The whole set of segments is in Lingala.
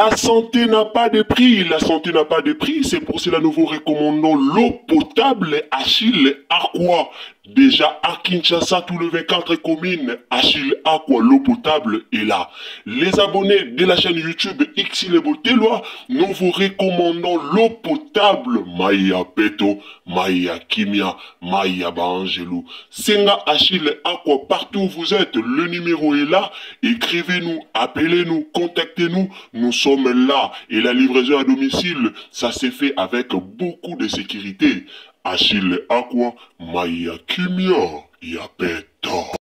La santé n'a pas de prix, la santé n'a pas de prix, c'est pour cela nous vous recommandons l'eau potable Achille Aqua. Déjà à Kinshasa, tous les 24 communes, Achille Aqua, l'eau potable est là. Les abonnés de la chaîne YouTube Xile Botelwa, nous vous recommandons l'eau potable Maya Peto, Maya Kimia, Maya Bangelou. Senga Achille Aqua, partout où vous êtes, le numéro est là. Écrivez-nous, appelez-nous, contactez-nous, nous sommes là. Et la livraison à domicile, ça s'est fait avec beaucoup de sécurité. Achille Aqua, Maya Kimia, Yapeto.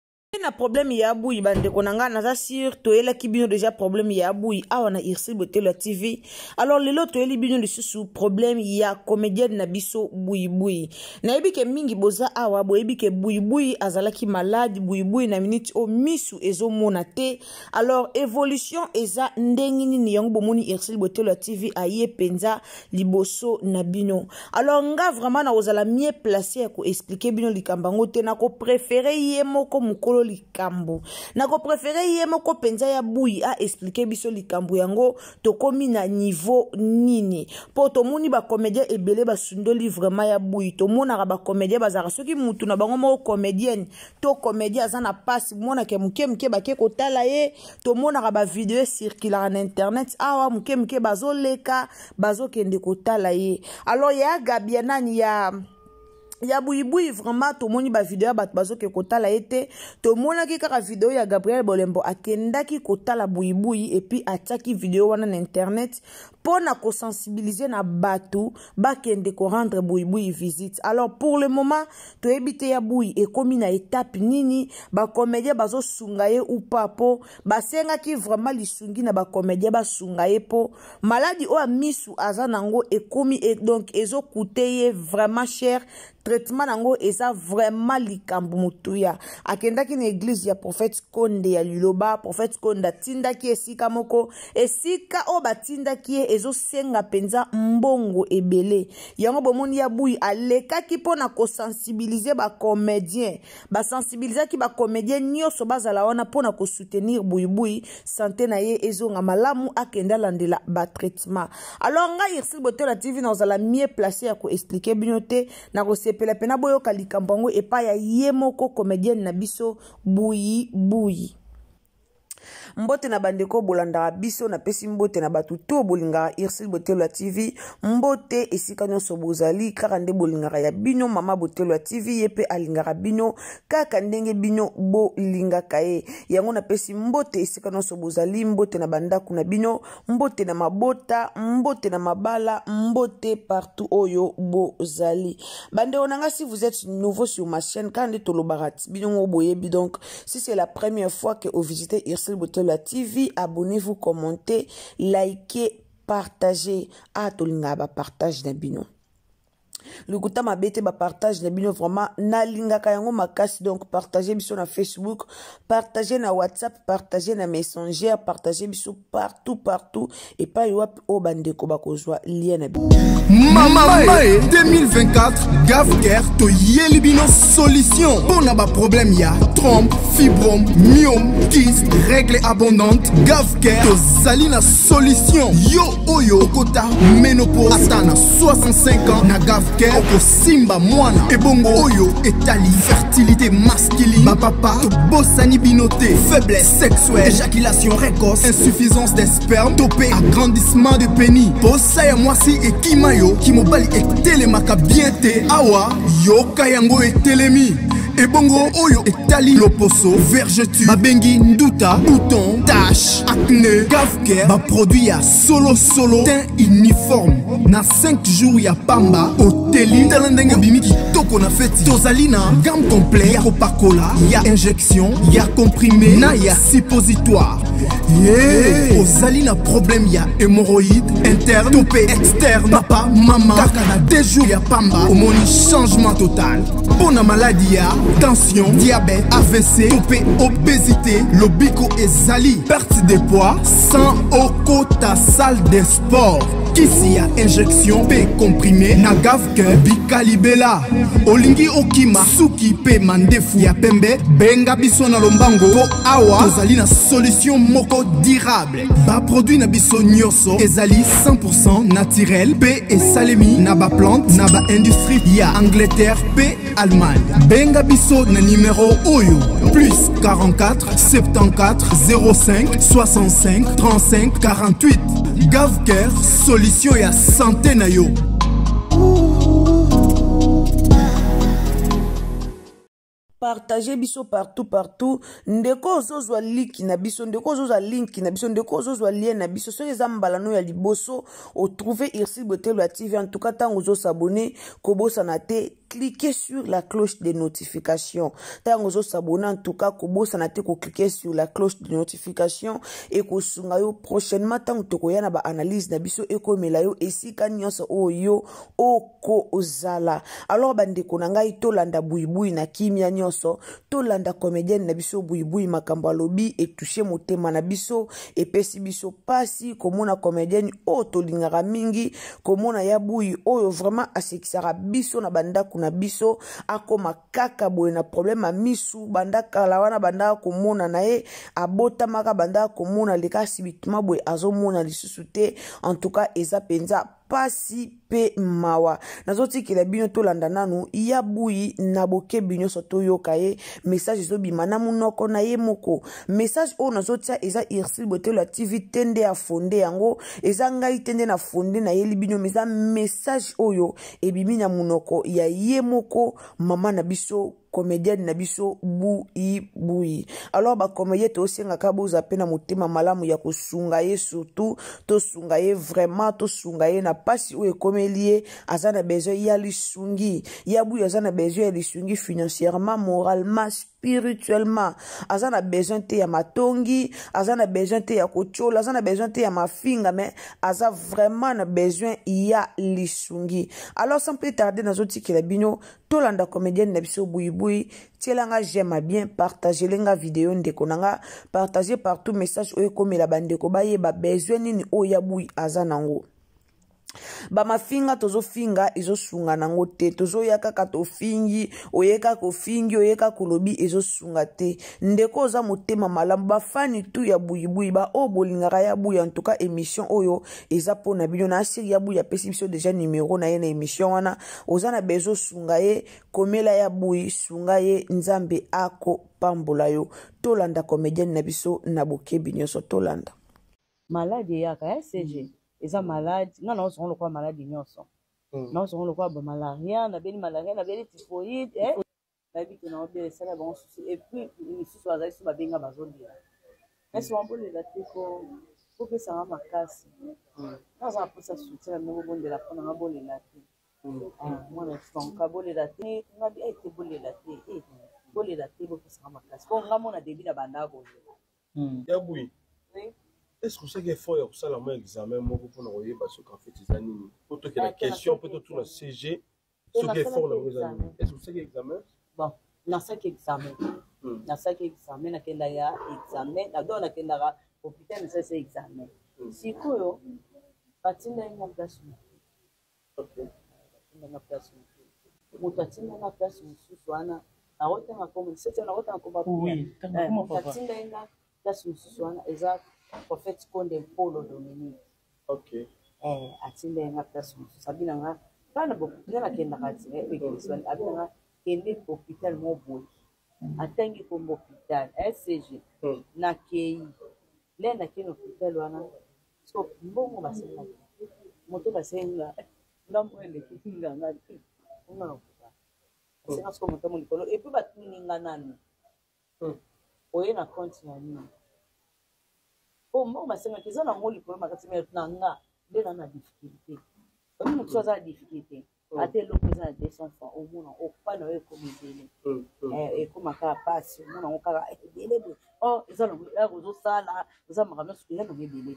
Na problème ya bouy bande konanga naza sur toela ki bino déjà problème ya bouy awa na Xile Botelwa TV. Alors lelo toeli bino lisusu problème ya comédienne na biso bouy na ebike mingi boza awa bo ebike bouy azalaki malade bouy na minute o misu ezo mona te. Alors évolution eza ndengini ni yango bomoni Xile Botelwa TV aye penza liboso na bino. Alors nga vraiment na ozala mieux placé ko expliquer bino likambango te na ko préférer yemoko mukolo likambo na ko préféré yemo ko penza ya bouy a expliquer biso likambo yango to komi na niveau nini po to moni ba comédien ebele ba sundoli vraiment ya bouy to mona ba comédien bazara soki mutu na bango mo comédienne to comédien azana passe mona ke muke ba ke ko tala ye to mona ba vidéo circuler na internet awa muke bazoleka bazokende ko tala ye. Alors ya gabiana ni ya bouy vraiment to moni ba vidéo bat bazo ke kotala ete to mona ki kaka vidéo ya Gabriel Bolembo akendaki kotala bouy et puis ataki vidéo wana na internet pona ko sensibiliser na batu ba kende ko rendre bouy visite. Alors pour le moment to ebite ya bouy e komi na étape nini ba comédien bazo sungaye ou pas po ba senga ki vraiment lisungi na ba comédien ba sungaye po maladie o misu azanango e komi et donc ezo coûter vraiment cher. Traitement nango eza vraiment likambo mutuya akendaki na église ya prophète Konde ya Liloba prophète Konde tindaki esika moko esika o batindaki ezo senga penza mbongo ebele yango bomoni ya bouy alekaki pona ko sensibiliser ba comédien ba sensibiliser ki ba comédien nyoso bazala wana pona ko soutenir bouy santé na ye ezonga malamu akenda landela ba traitement. Alors nga Xile Botelwa TV na ozala mieux placé ya ko expliquer binote na ko pela pena boyo kalikambango epa ya yemoko comédienne na biso bouy. Mbote na bandeko bolanda biso na pesi mbote na batu to bolinga Xile Botelwa TV mbote esika nyonso bozali kaka nde bolinga ya bino mama Botelwa TV yepe alinga bino kaka ndenge bino bolinga kae yango na pesi mbote esika nyonso bozali mbote na bandaku na bino mbote na mabota mbote na mabala mbote partout oyo bozali bande onanga. Si vous êtes nouveau sur ma chaîne quand nde tolobarat bino boyebi donc si c'est la première fois que vous visitez Xile Botelwa TV, abonnez-vous, commentez, likez, partagez. Ah, tolinga ba partage na bino. Le kuta mabete ba partage na bino vraiment na linga kayango makasi donc partagez biso na Facebook, partagez na WhatsApp, partagez na Messenger, partagez biso partout et pas yop o bandeko bakozwa lien na bino. Mama 2024 Gavker to yeli bino solution pour na ba problème ya trompe, fibrome, myome, kyste, règle abondante. Gavker to zali na solution yo oyo kota ménopause atana 65 ans na Gavker Oko simba mwana ebongo oyo etali fertilité masculine ba papa to bosani binoté faiblesse sexuelle éjaculation précoce insuffisance des spermes topé agrandissement de pénis posa ya mwasi ekimayo kimobali etelemaka bien te awa yoka yango etelemi ebongo oyo etali loposo vergeture babengi nduta bouton tache acné Gavker ba produit ya solo teint uniforme na 5 jours ya pamba oteli talendenge bimi kitoko na feti tozali na gamme complet ya kopakola ya injection ya comprimé na ya suppositoire ozali na problème ya hémorroïde interne topé externe papa mama kaka na 2 jours ya pamba omoni changement total pona maladie ya tension, diabète, AVC, topé, obésité, lobiko ezali, perte de poids, sans oko ta salle de sport. kisi ya injection pe comprimé na Gavker Bikalibela olingi okima suki pe mandefu ya pembe benga biso na lombango po awa tozali na solution moko durable ba produit na biso nyonso ezali 100% naturel pe esalemi na ba plante na ba industrie ya Angleterre pe Allemagne benga biso na numéro oyo plus 44 74 05 65 35 48 Gavker solution ya santé na yo. Partagez biso partout ndeko ozozwa link na biso ndeko ozozwa link na biso ndeko ozozwa lien na biso soki eza mbala no ya liboso otrouver Irsil Botelo ya TV en tout cas tango ozosabone kobosana te cliquez sur la cloche de notification tango ozosabone en tout cas kobosana te cliquer sur la cloche de notification et kosunga yo prochainement tango tokoya na ba analyse na biso ekomela yo esika nyonso oyo oko ozala alors bandeko na ngai tolanda buibui na kimia nyonso tolanda comédienne na biso buibui makambo alobi etouche motema na biso epesi biso pasi komona comédienne o tolingaka mingi komona ya bui oyo vraiment asekisaka biso na bandako na biso akoma kaka boye na problème a misu bandaka la wana bandaka komona na ye abotamaka bandaka komona leka subitement boye azomona lisusu te en tout cas eza penza pasi pe mawa nazotikela bino tolanda nanu ya bui na boke bino soto yoka ye message ezobima na munoko na ye moko message o nazotia eza Irsil Botelo TV tende ya fonde yango eza ngai tende na fonde na ye libino meza message oyo ebimi na munoko ya ye moko mama na biso comédienne na biso bui alors ba comédienne to senga ka boza pe na motema malamu ya kosunga ye surtout to sunga ye vraiment to sunga ye na pasi o ekomelie azana besoin ya lisungi ya bui azana besoin ya lisungi financièrement moralement spirituellement azana besoin te ya matongi azana besoin te ya kochola azana besoin te ya mafinga mais aza vraiment na besoin ya lisungi alors sans plus tarder nazotikela bino tolanda comédienne na biso bui tielanga j'aime bien partager lenga vidéo ndeko nanga partager partout message oyo komela bandeko baye ba besoin nini oya bui azanango ba mafinga tozo finga ezo sunga nango te tozo yaka kato fingi oyeka ko fingi oyeka kolobi ezo sunga te ndeko oza motema malamu ba fani tu ya bui ba o bolingaka ya bui en tout cas émission oyo eza pona bino na série ya bui ya pesi biso déjà numéro na ye na émission wana oza na bezo sunga ye komela ya bui sunga ye nzambe ako pambola yo tolanda comédienne na biso na bokebi nyonso tolanda malade yaka CG eza malade ngana osongo kwa malade nyonso na osongo lokwa ba malaria na beli typhoïde na biki na obele sala bon souci et puis ni souci azali so babenga bazondira est-ce on peut les dater pour que ça va makasi na za pour ça soutien na bonde la pona ngabole la te moi na son kabole la te ngabi ete bole la te pour que ça va makasi ko ngamona début na bandako ya bui est-ce que c'est fort pour ça la examen moi pour nous voyez parce qu'en fait les animaux pour que la question peut tout la CG ce qui est fort les examens est-ce que c'est examen bon na ça qui examen na kenda ya examen na dona kenda hôpital ça c'est examen si quoi patina ina place OK ina place mutatina na place suswana na wote na comme c'est na wote na comme oui patina ina place suswana exact prophète Konde Polo Dominique. OK. Atinde nga place sabina nga bana bokutela na kenda kati ekiswali abina nga kende hôpital mo boy. Atangi ko hôpital SCG na kei le na keno hôpital wana so mbongo basenga moto basenga ndambo ele kinga nga ona okuta senga sko moto mo likolo et puis batuninga nani oye na compte ya nini moi c'est que ça na ngoli pour ma katima nanga de na difficulté on nous chose à difficulté à tel l'opposant de son enfant au monde au pas no comme délai et comme ka passe mon on ka délai oh ça no la go sala ça ma na sukila no délai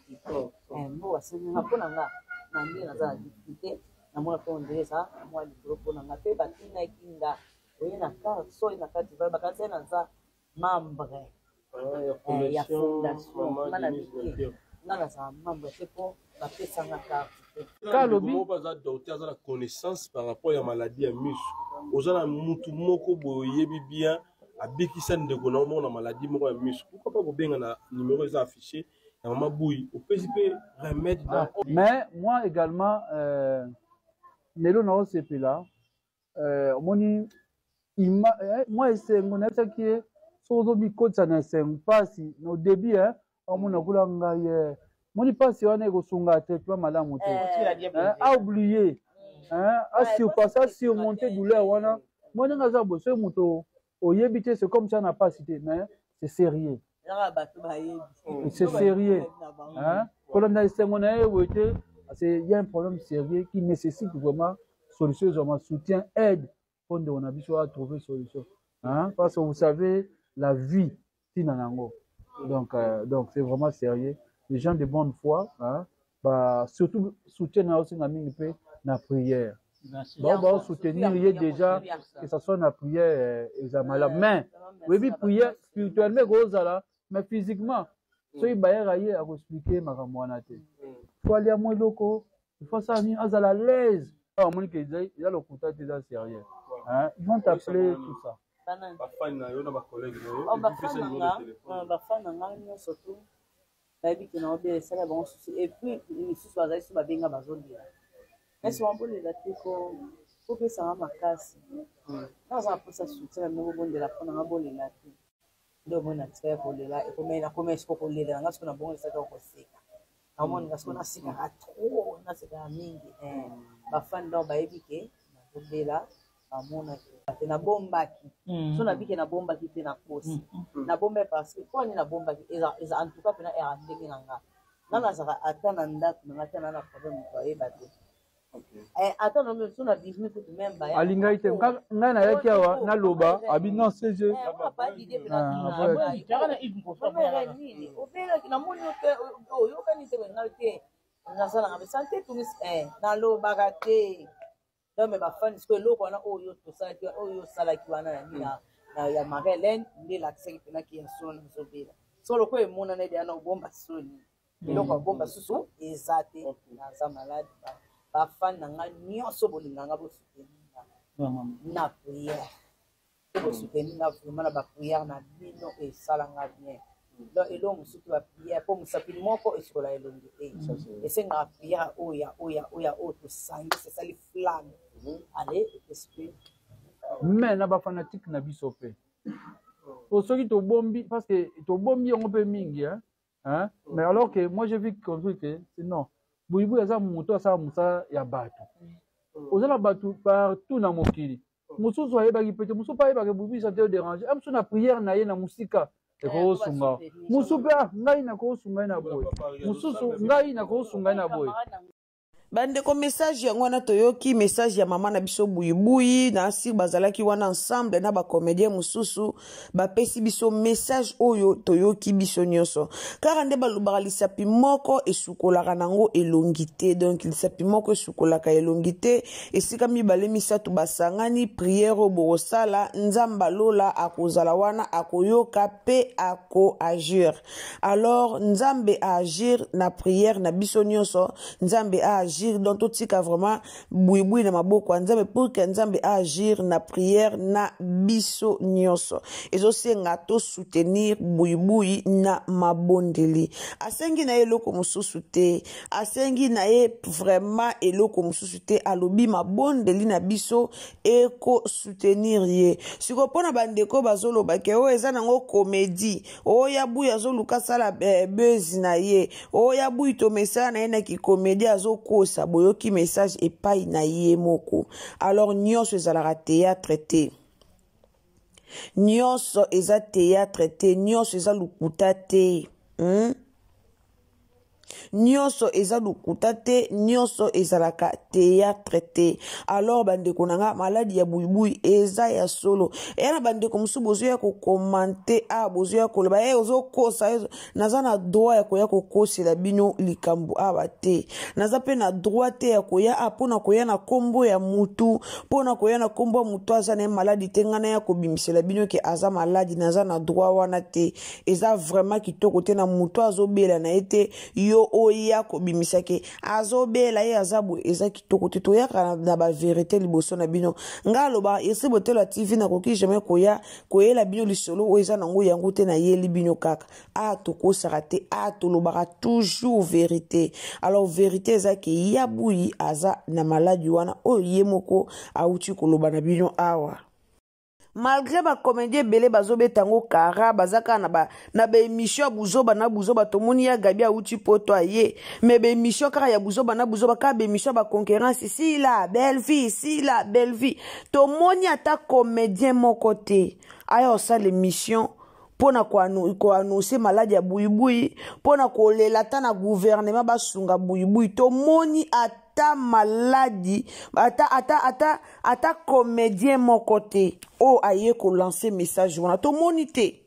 moi c'est na pona nga na ndi na za difficulté na moi pour ndele ça moi le groupe na pe batina kinga oye na ka so na ka diva bakatse na za membre ya fondation mana biki nana za mambo c'est pour bapesanga carte Kalobi baza docteur aza na connaissance par rapport à maladie ya miso oza na mutu moko boyebi bien abikisa ndeko na mona maladie moko ya miso pourquoi pas kobenga na numéro eza affiché ya mama Bouyi opesi pe remède mais moi également lelo na osepela omoni moi esengo nayebisaki ye soki ozobi kotisa na esengo mpasi na début omona kula ngai moni mpasi wana ekosunga traitement malamu te aoublier asurpasse asurmonter douleur wana moi ndenge aza bo soki moto oyebi te c'est comme ça na mpasi te mais c'est sérieux c'est sérieux kolanda esengo na ye boye te parce qu'il y a un problème sérieux qui nécessite vraiment solution vraiment soutien aide pour on a besoin de trouver solution parce que vous savez la vie tinanango donc c'est vraiment sérieux les gens de bonne foi bah surtout soutien aussi na mingi pe na prière bah soutenir déjà que ça soit na prière examala mais oui prière spirituellement gozala mais physiquement soki bayera ye akoexplike makambo wana te faut aller à moi loko il faut ça ni azala l'aise amoni ke eza lokuta te eza sérieux ils vont t'appeler tout ça bafana nga nyonso tu nayebi ke na obele esala bango susi epuis misusu bazali so babenga bazolela esi wambolela te kopesanga makasi naza naposa soutien na ndenge obondela mponanga bolela te nde omoi na tika ya kolela nakoma esiko kolela nanga siko na bongo esaka koseka namoninga siko nasekaka tro nasekaka mingi bafani donc bayebi ke nazobela bamonaki te nabombaki so nabike nabombaki te na kosi nabomba parce que poni nabombaki eza en tout cas mpena era ndenge na nga nga nazaka ata na ndako nanga te na problème moto ayeba te ata na so na bivimi kutu même baya alingai te ngai nayaki awa naloba abi non cg obelaki namoni oyokani te ngai te nazalanga besante tumis nalobaka te donc bafani siko eloko wana oyo tosalaki oyo osalaki wana na nini ya Marie-Hélène nde elakisaki mpenaki ya soni nazobela so loko emonana ede ana obomba soni eloko abomba susu eza te naza malade bafani na nga nyonso bolinganga bosuteninga na prière bosuteninga vraiment na baprière na bino esalanga bien donc eloko mosusu baprière mpo mosapeli moko esikola elongi te esengaka prière oyo tosangisi esali flamme ale esprit mais na bafanatique na biso mpe soki tobombi parce que tobombi yango mpe mingi mais alors que moi j'ai vu construit que non Bouyi aza moto asala mosala ya bato ozala bato partout na mokili mosusu ayebaki pete mosusu mpe ayebaki Bouyi sante odérange mosusu na prière na ye na mosika ekosunga mosusu mpe ngai nakosunga ye na boye mosusu ngai nakosunga ye na boye bandeko message yango wana toyoki message ya mama na biso Bouyi na asir bazalaki wana ensemble na bacomédien mosusu bapesi biso message oyo toyoki biso nyonso kaka nde balobaka lisapi moko esukolaka nango elongi te donc lisapi moko esukolaka elongi te esika mibale misato basangani prière oyo bokosala nzambe alola akozala wana akoyoka pe akoagir alors nzambe aagir na prière na biso nyonso nzambe aagir donc totika vraiment Bouyi na maboko nzambe pour que nzambe agir na prière na biso nyonso ezosenga to soutenir Bouyi na mabondeli asengi na eloko mosusu te asengi na ye vraiment eloko mosusu te alobi mabondeli na biso eko soutenir ye siko pona bandeko bazoloba ke o eza nango comédie o ya Bouyi azoluka sala buzz na ye o ya Bouyi to message na ye na ki comédie azokosa boyoki message epai na ye moko alors nyonso ezalaka théâtre te nyonso eza théâtre te nyonso eza lukuta te nyonso eza lukuta te nyonso ezalaka théâtre te alors bandeko nanga maladi ya Bouyi eza ya solo yana bandeko mosusu bozoya kokomante bozoya koloba ozokosa naza na droit ya koya kokosela bino likambo awa te naza pe na droit te ya koya mpona koya na kombo ya mutu mpona koya na kombo ya mutu aza na maladi te ngana ya kobimisela bino ke aza maladi naza na droit wana te eza vraiment kitoko te na mutu azobela na ye te yo to oya kobimisake azobela ye azabu eza kitoko te toyaka na ba vérité liboso na bino ngalo ba ese botelo TV na koki jamais koyela bino lisolo o eza nango yango te na yeli bino kaka a tokosaka te a tolobaka toujours vérité alors vérité eza ke yabuyi aza na maladi wana oyo ye moko auti koloba na bino awa malgré ba comédien belé bazobeta ngo kara bazaka na ba émission buzoba na buzoba tomoni ya gabi auti poto aye mais ba émission kara ya buzoba na buzoba ka ba émission ba concurrence ici la belle vie tomoni ata comédien moko te ayo sa l'émission pona ko annoncer malade ya buibui pona ko lela ta na gouvernement basunga buibui tomoni ata maladi ata comédien moko te o aye ko lancer message wana tomoni te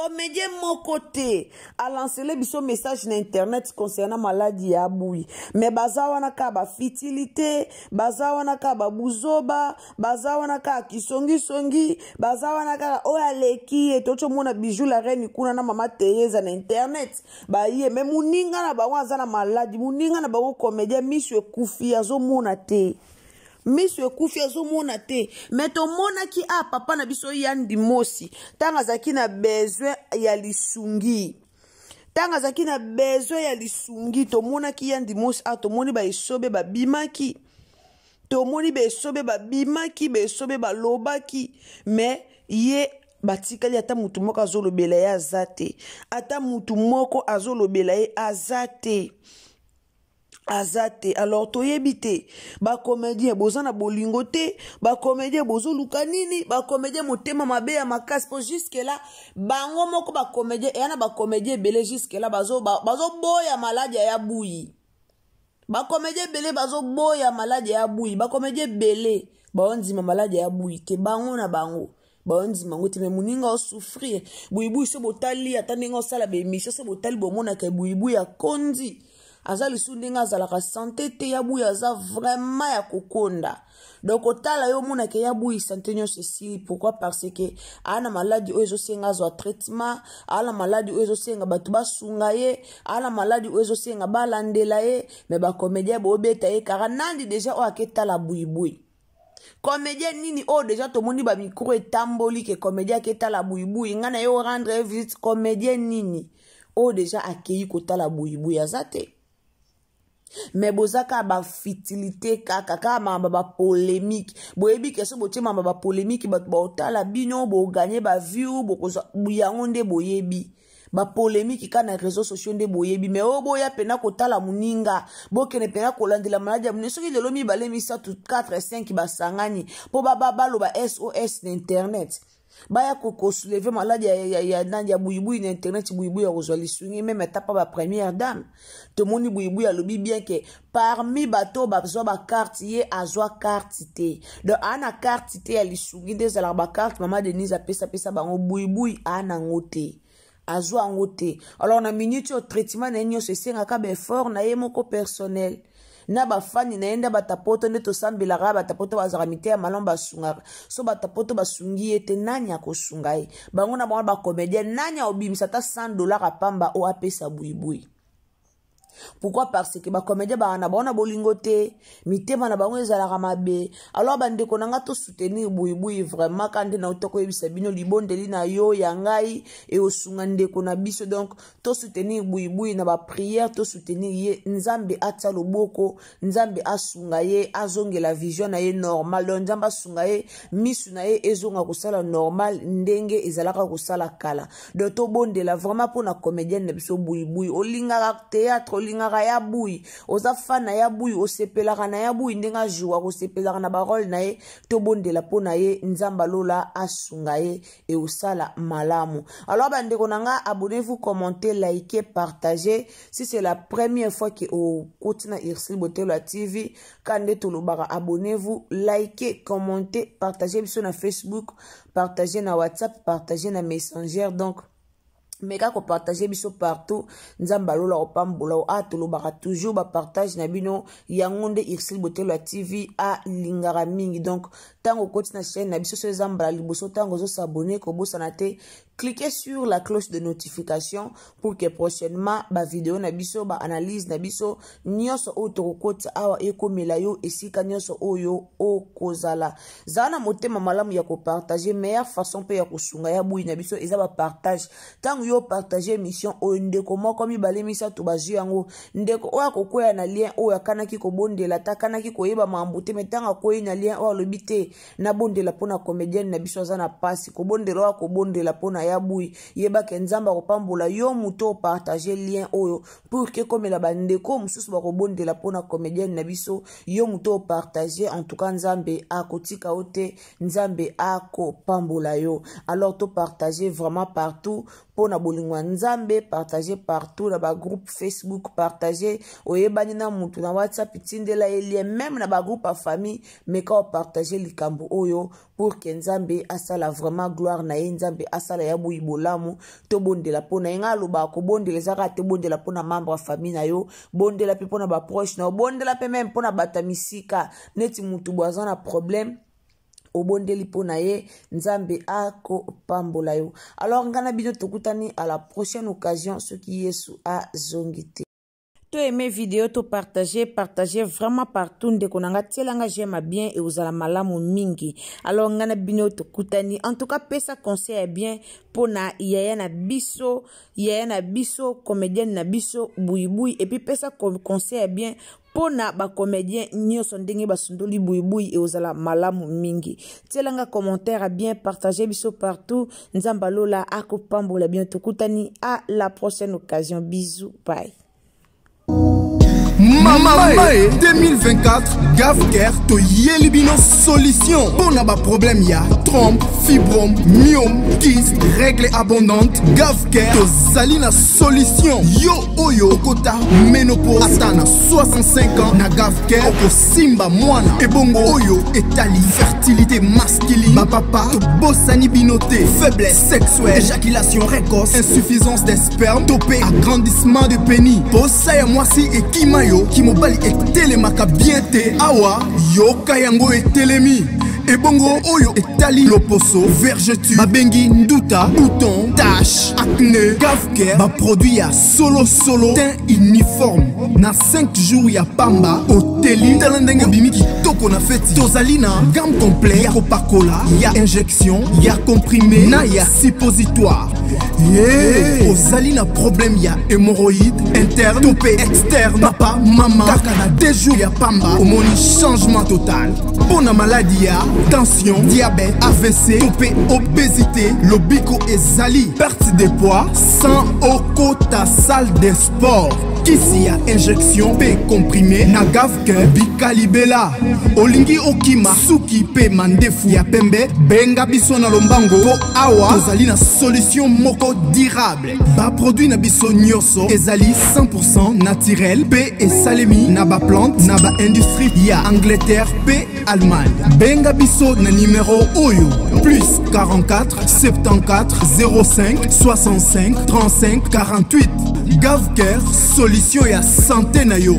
comédien moko te a lancé le biso message na internet concernant maladie ya bouyi mais baza wana ka ba fitilité baza wana ka ba buzoba baza wana ka kisongi baza wana ka o aleki et toto mona bijou la reine kuna na mama Teresa na internet ba ye mais muninga na ba waza na maladie muninga na ba comédien Monsieur Koufi azo mona te Monsieur Koufi azomona te mais tomona ki a papa na biso Yandi Mosi tanga zaki na besoin ya lisungi tomona ki Yandi Mosi a tomoni ba esobe ba bimaki tomoni ba esobe ba bimaki ba esobe ba lobaki mais ye batikali ata mutu moko azolobela ye azate ata mutu moko azolobela ye azate alors toyebite ba comédien bozana bolingo te ba comédien bozoluka nini ba comédien motema mabe ya makasi po jusque là bango moko ba comédien yana ba comédien belé jusque là bazo boya maladi ya buyi ba comédien belé bazo boya maladi ya buyi ba comédien belé baondima maladi ya buyi te bango na bango baondima ngote me muninga o souffrir buyi so botali atandinga osala be mission so botali bomona ke buyi ya kondi azali sundinga azalaka santé te ya buyi aza vraiment ya kokonda donc otala yo mona ke ya buyi santé nyonso esili pourquoi parce que ana maladi oyo ezosenga azwa traitement ana maladi oyo ezosenga bato basunga ye ana maladi oyo ezosenga balandela ye me bacomédien bobeta ye kaka nandi déjà oyo aketala buyi comédien nini oyo déjà tomoni bamikro etamboli ke comédien aketala buyi nga na yo rendre visite comédien nini oyo déjà akei kotala buyi aza te mais bozaka ba fitilité kaka mamba ba polémique boyebi keso botie mamba ba polémique bato ba otala bino bo gagner ba view bokoza buyango nde boyebi ba polémique kana réseaux sociaux nde boyebi mais o boya pena kotala muninga bokene pena kolandela maladi ya muninga soki lelo mibale misatu 4 5 basangani po baloba SOS na internet baya ko soulever maladi ya buyi na internet buyi ya kozwa lisungi même etapa ba première dame tomoni buyi alobi bien que parmi bato bazwa ba carte ye azwa carte te donc ana carte te ya lisungi ndezala ba carte mama Denise apesa bango buyi ana ngote azwa ngote alors na minute au traitement na nyonso esengaka ba effort na ye moko personnel na bafani naenda batapoto nde tosambelaka batapoto bazaka mite ya malamu basungaka so batapoto basungi ete nani akosunga ye bango na bango bacomédien nani aobimisa ata $100 apamba o apesa buyi pourquoi parce que bacomédien bana bona bolingo te mitema na bango ezalaka mabe alors bandeko nanga to soutenir buyi vraiment kande na utoko yebisa bino libondeli na yo ya ngai e osunga ndeko na biso donc to soutenir buyi na ba prière to soutenir ye nzambe atia loboko nzambe asunga ye azongela vision na ye normal donc nzambe asunga ye misu na ye ezonga kosala normal ndenge ezalaka kosala kala donc to bondela vraiment pona comédienne na biso buyi olingaka théâtre olingaka ya buyi oza fana ya buyi osepelaka na ya buyi ndenga joua osepelaka na barole na ye tobondela mpo na ye nzamba lola asunga ye e osala malamu alors bandeko nanga abonnez-vous commentez likez partagez si c'est la première fois que okoti na Irsile Botelo TV kande tolobaka abonnez-vous likez commentez partagez biso na Facebook partagez na WhatsApp partagez na Messenger donc meka ko partager biso partout nzamba lola opambola a tolobaka toujours ba partage na bino yangonde Irsil Botelo TV a lingara mingi. Donc tango koti na chaîne na biso so zambala liboso tango zo s'abonner ko bosana te, cliquez sur la cloche de notification pour que prochainement ba vidéo na biso ba analyse na biso nyonso o tokoti awa ekomela yo esika nyonso oyo o kozala zana motema malamu ya ko partager. Meilleure façon pe ya kosunga ya bui na biso eza ba partage. Tango yo partager mission o ndeko moko mibale misato bazwi yango ndeko oya kokwea na lien oya kanaki ko bondela ta kanaki ko yeba mambute metanga ko na lien o lobite na bondela pona comédienne na biso zana pasi ko bondela o ko bondela pona ya bui yeba ke nzamba ko pambola yo muto partager lien oyo pour que comme la bandeko mususu ba ko bondela pona comédienne na biso yo muto partager. En tout cas nzambe a kotika ote nzambe a ko pambola yo. Alors to partager vraiment partout pona bolingwa nzambe, partager partout na ba groupe Facebook, partager oyebani na mutu na WhatsApp tindela elie même na ba groupe a famille mais quand partager likambo oyo pour que nzambe asala vraiment gloire na ye, nzambe asala ya bui bolamu to bondela pona ngalo ba ko bondela zaka te bondela pona membre famille na yo, bondela pe pona ba proche na bondela pe même pona batamisika neti mutu boazana problème obondeli pona ye nzambe ako pambola yo. Alors ngana bino tokutani à la prochaine occasion ce qui yesu a zongité. To aimé vidéo to partager vraiment partout ndeko nanga tielanga j'aime bien et uzala malamu mingi. Alors ngana bino tokutani en tout cas pesa conseil bien pona yaya na biso comédienne na biso bui et puis pesa conseil bien pona ba comédien nyonso ndenge basundoli bui et ozala malamu mingi. Tielanga commentaire bien partager biso partout nzamba lola akopambola bien tokutani à la prochaine occasion. Bisous, bye. Mamae 2024 Gavker to Yelibino solution. Pour n'a pas problème ya trompe, fibrome, myome, kyste, règles abondantes. Gavker to Zalina solution. Yo oyo kota ménopause atana 65 ans na Gavker oko simba moana. Ebongo oyo etali fertilité masculine. Ma papa to bossani binoté, faiblesse sexuelle, éjaculation précoce, insuffisance des spermes, topé, agrandissement de pénis. Bossa ya mwasi et kimayo qui mobali etelemaka bien te awa yoka yango etelemi ebongo oyo etali loposo vergeture babengi nduta bouton tache acné Gavker ba produit ya solo teint uniforme na 5 jours ya pamba oteli talendenge bimi kitoko na feti tozali na gamme complet ya kopakola ya injection ya comprimé na ya suppositoire. Ozali na problème ya hémorroïde interne topé externe papa maman kaka na 2 jours ya pamba omoni changement total. Pona maladie ya tension diabète AVC topé obésité lobiko ezali perte de poids sans okota salle de sport kisi ya injection pe comprimé na Gavker bikalibela olingi okima suki pe mandefu ya pembe benga biso na lombango po awa tozali na solution moko durable. Ba produit na biso nyonso ezali 100% naturel pe esalemi na ba plante na ba industrie ya Angleterre pe Allemagne. Benga biso na numéro oyo plus 44 74 05 65 35 48. Gavker solution ya santé na yo.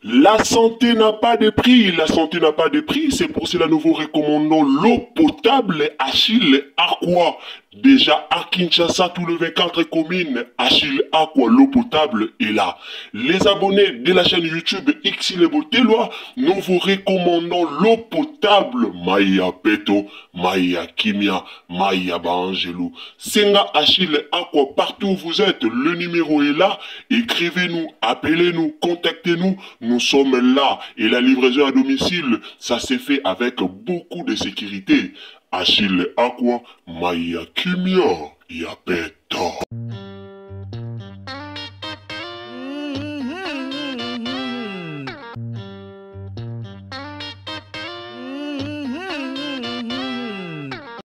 La santé n'a pas de prix, la santé n'a pas de prix, c'est pour cela nous vous recommandons l'eau potable Achille Aqua. Déjà à Kinshasa, tout le 24 communes, Achille Aqua, l'eau potable est là. Les abonnés de la chaîne YouTube Irsil Botelo, nous vous recommandons l'eau potable Maya Peto, Maya Kimia, Maya Bangelou. Senga Achille Aqua, partout où vous êtes, le numéro est là. Écrivez-nous, appelez-nous, contactez-nous. Nous sommes là et la livraison à domicile, ça s'est fait avec beaucoup de sécurité. Achille Aqua, Maya Kimia, Yapet.